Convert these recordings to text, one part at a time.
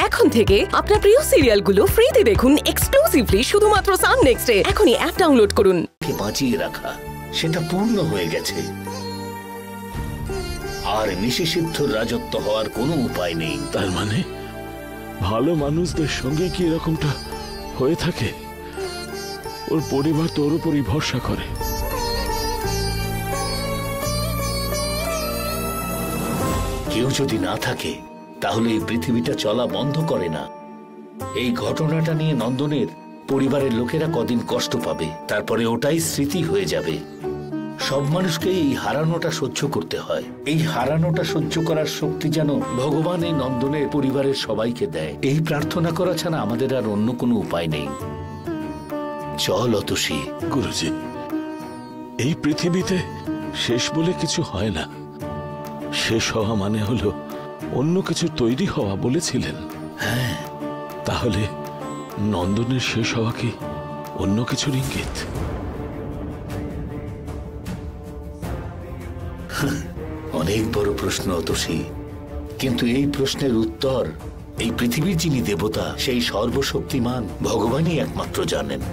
এখন থেকে আপনার প্রিয় সিরিয়ালগুলো ফ্রিতে দেখুন এক্সক্লুসিভলি শুধুমাত্র সান নেক্সটে। এখনই অ্যাপ ডাউনলোড করুন। বাঁচিয়ে রাখা সেটা পূর্ণ হয়ে গেছে, আর নিশিসিদ্ধর রাজত্ব হওয়ার কোনো উপায় নেই। তার মানে ভালো মানুষদের সঙ্গে কি এরকমটা হয়ে থাকে? ওর পরিবার তোর উপরই ভরসা করে। কেউ যদি না থাকে তাহলে এই পৃথিবীটা চলা বন্ধ করে না। এই ঘটনাটা নিয়ে নন্দনের পরিবারের লোকেরা কদিন কষ্ট পাবে, তারপরে ওটাই স্মৃতি হয়ে যাবে। সব মানুষকে এই হারানোটা সহ্য করতে হয়। এই হারানোটা সহ্য করার শক্তি যেন ভগবান এই নন্দনের পরিবারের সবাইকে দেয়, এই প্রার্থনা করা ছাড়া আমাদের আর অন্য কোনো উপায় নেই। চল অতসী। গুরুজি, এই পৃথিবীতে শেষ বলে কিছু হয় না। শেষ হওয়া মানে হলো অন্য কিছু তৈরি হওয়া বলেছিলেন। হ্যাঁ, তাহলে নন্দনের শেষ হওয়া কি অন্য কিছুর ইঙ্গিত? অনেক বড় প্রশ্ন অতসী, কিন্তু এই প্রশ্নের উত্তর এই পৃথিবীর যিনি দেবতা, সেই সর্বশক্তিমান ভগবানই একমাত্র জানেন।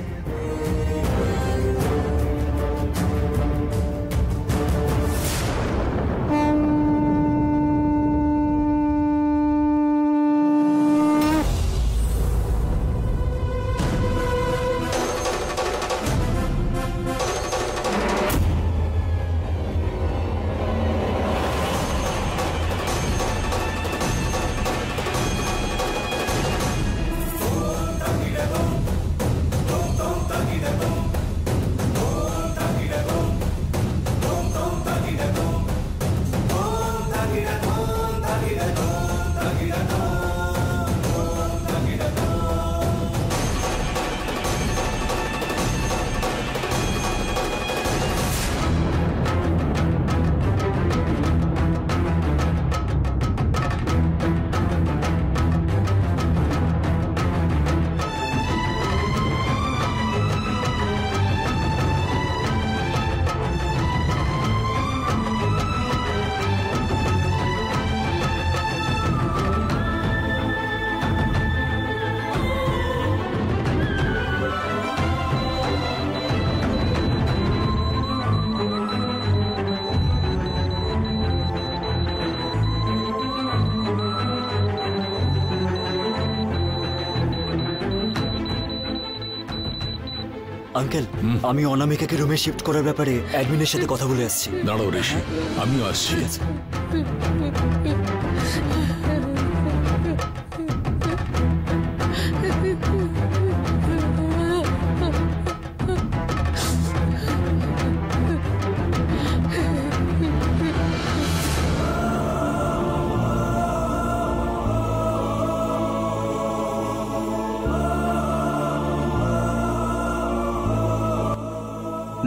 আঙ্কেল, আমি অনামিকাকে রুমে শিফট করার ব্যাপারে অ্যাডমিনের সাথে কথা বলে আসছি। দাঁড়াও ঋষি, আমিও আসছি।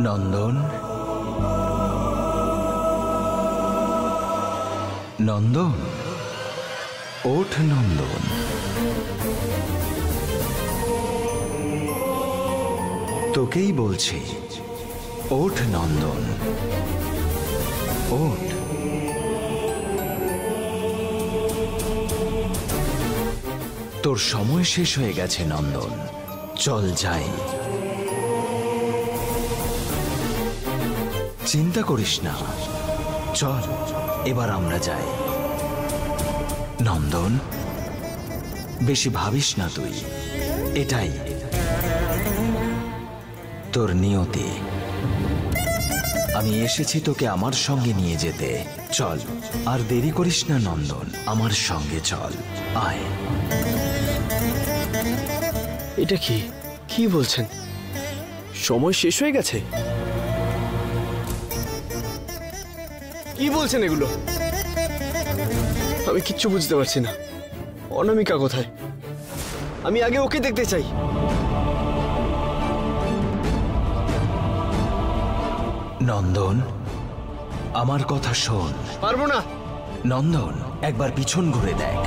নন্দন, নন্দন, ওঠ নন্দন। তোকেই বলছি, ওঠ নন্দন, ওঠ। তোর সময় শেষ হয়ে গেছে নন্দন, চল যাই। চিন্তা করিস না, চল এবার আমরা যাই। নন্দন, বেশি ভাবিস না তুই, এটাই তোর নিয়তি। আমি এসেছি তোকে আমার সঙ্গে নিয়ে যেতে। চল, আর দেরি করিস না নন্দন, আমার সঙ্গে চল, আয়। এটা কি কি বলছেন? সময় শেষ হয়ে গেছে? কি বলছেন এগুলো? আমি কিচ্ছু বুঝতে পারছি না। অনামিকা কোথায়? আমি আগে ওকে দেখতে চাই। নন্দন, আমার কথা শোন। পারবো না। নন্দন, একবার পিছন ঘুরে দেখ।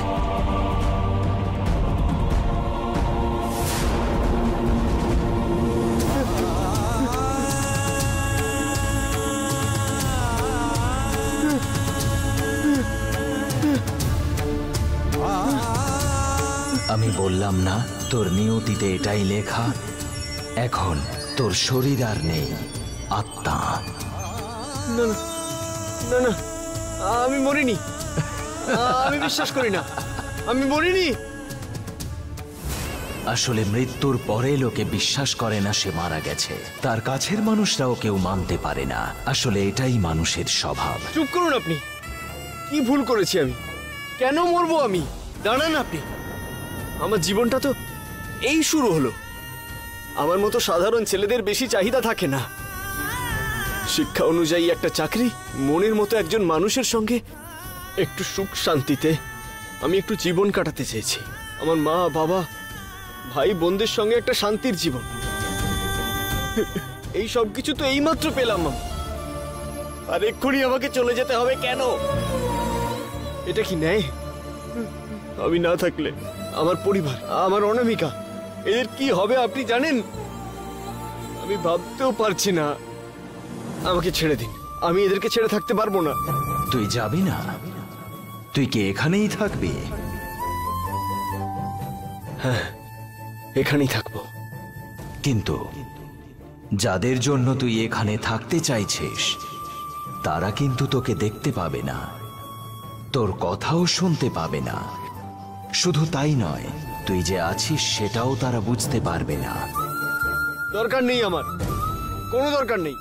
আমি বললাম না তোর নিয়তিতে এটাই লেখা। এখন তোর শরীর আর নেই, আত্মা। না না না না, আমি মরিনি। আমি বিশ্বাস করি না, আমি মরিনি। আসলে মৃত্যুর পরে লোকে বিশ্বাস করে না সে মারা গেছে, তার কাছের মানুষরাও কেউ মানতে পারে না। আসলে এটাই মানুষের স্বভাব। চুপ করুন আপনি। কি ভুল করেছি আমি? কেন মরবো আমি? দাঁড়ান আপনি। আমার জীবনটা তো এই শুরু হলো। আমার মতো সাধারণ ছেলেদের বেশি চাহিদা থাকে না। শিক্ষা অনুযায়ী একটা চাকরি, মনের মতো একজন মানুষের সঙ্গে একটু সুখ শান্তিতে আমি একটু জীবন কাটাতে চেয়েছি। আমার মা বাবা ভাই বোনদের সঙ্গে একটা শান্তির জীবন। এই সব কিছু তো এইমাত্র পেলাম আমি। আর এক্ষুনি আমাকে চলে যেতে হবে কেন? এটা কি ন্যায়? আমি না থাকলে আমার পরিবার, আমার অনামিকা, এদের কি হবে আপনি জানেন? আমি ভাবতেও পারছি না। আমাকে ছেড়ে দিন, আমি এদেরকে ছেড়ে থাকতে পারবো না। তুই যাবি না? তুই কি এখানেই থাকবি? হ্যাঁ, এখানেই থাকবো। কিন্তু যাদের জন্য তুই এখানে থাকতে চাইছিস তারা কিন্তু তোকে দেখতে পাবে না, তোর কথাও শুনতে পাবে না। শুধু তাই নয়, তুই যে আছিস সেটাও তারা বুঝতে পারবে না। দরকার নেই, আমার কোনো দরকার নেই।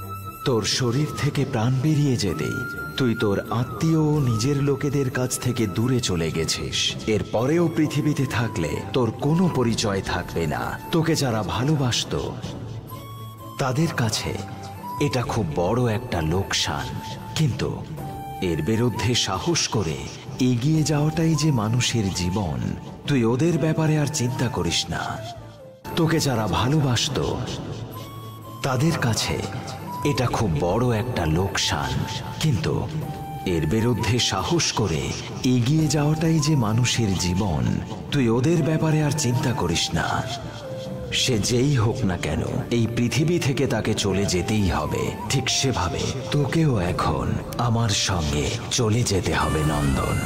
তোর শরীর থেকে প্রাণ বেরিয়ে যেতেই তুই তোর আত্মীয় ও নিজের লোকেদের কাছ থেকে দূরে চলে গেছিস। এরপরেও পৃথিবীতে থাকলে তোর কোনো পরিচয় থাকবে না। তোকে যারা ভালোবাসতো তাদের কাছে এটা খুব বড় একটা লোকসান। কিন্তু এর বিরুদ্ধে সাহস করে এগিয়ে যাওয়াটাই যে মানুষের জীবন। তুই ওদের ব্যাপারে আর চিন্তা করিস না। তোকে যারা ভালোবাসতো তাদের কাছে এটা খুব বড় একটা লোকসান। কিন্তু এর বিরুদ্ধে সাহস করে এগিয়ে যাওয়াটাই যে মানুষের জীবন। তুই ওদের ব্যাপারে আর চিন্তা করিস না। সে যেই হোক না কেন এই পৃথিবী থেকে তাকে চলে যেতেই হবে। ঠিক সেভাবে তোকেও এখন আমার সঙ্গে চলে যেতে হবে নন্দন।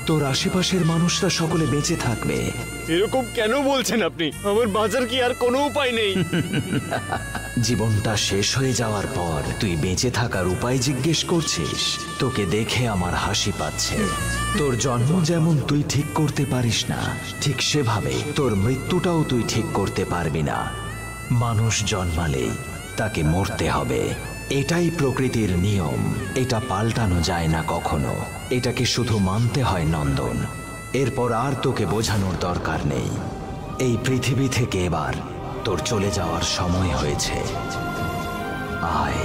তোর আশেপাশের মানুষরা সকলে বেঁচে থাকবে। এরকম কেন বলছেন আপনি? আমার বাঁচার কি আর কোনো উপায় নেই? জীবনটা শেষ হয়ে যাওয়ার পর তুই বেঁচে থাকার উপায় জিজ্ঞেস করছিস? তোকে দেখে আমার হাসি পাচ্ছে। তোর জন্ম যেমন তুই ঠিক করতে পারিস না, ঠিক সেভাবে তোর মৃত্যুটাও তুই ঠিক করতে পারবি না। মানুষ জন্মালেই তাকে মরতে হবে, এটাই প্রকৃতির নিয়ম। এটা পাল্টানো যায় না কখনো। এটাকে শুধু মানতে হয় নন্দন। এরপর আর তোকে বোঝানোর দরকার নেই। এই পৃথিবী থেকে এবার তোর চলে যাওয়ার সময় হয়েছে। আয়।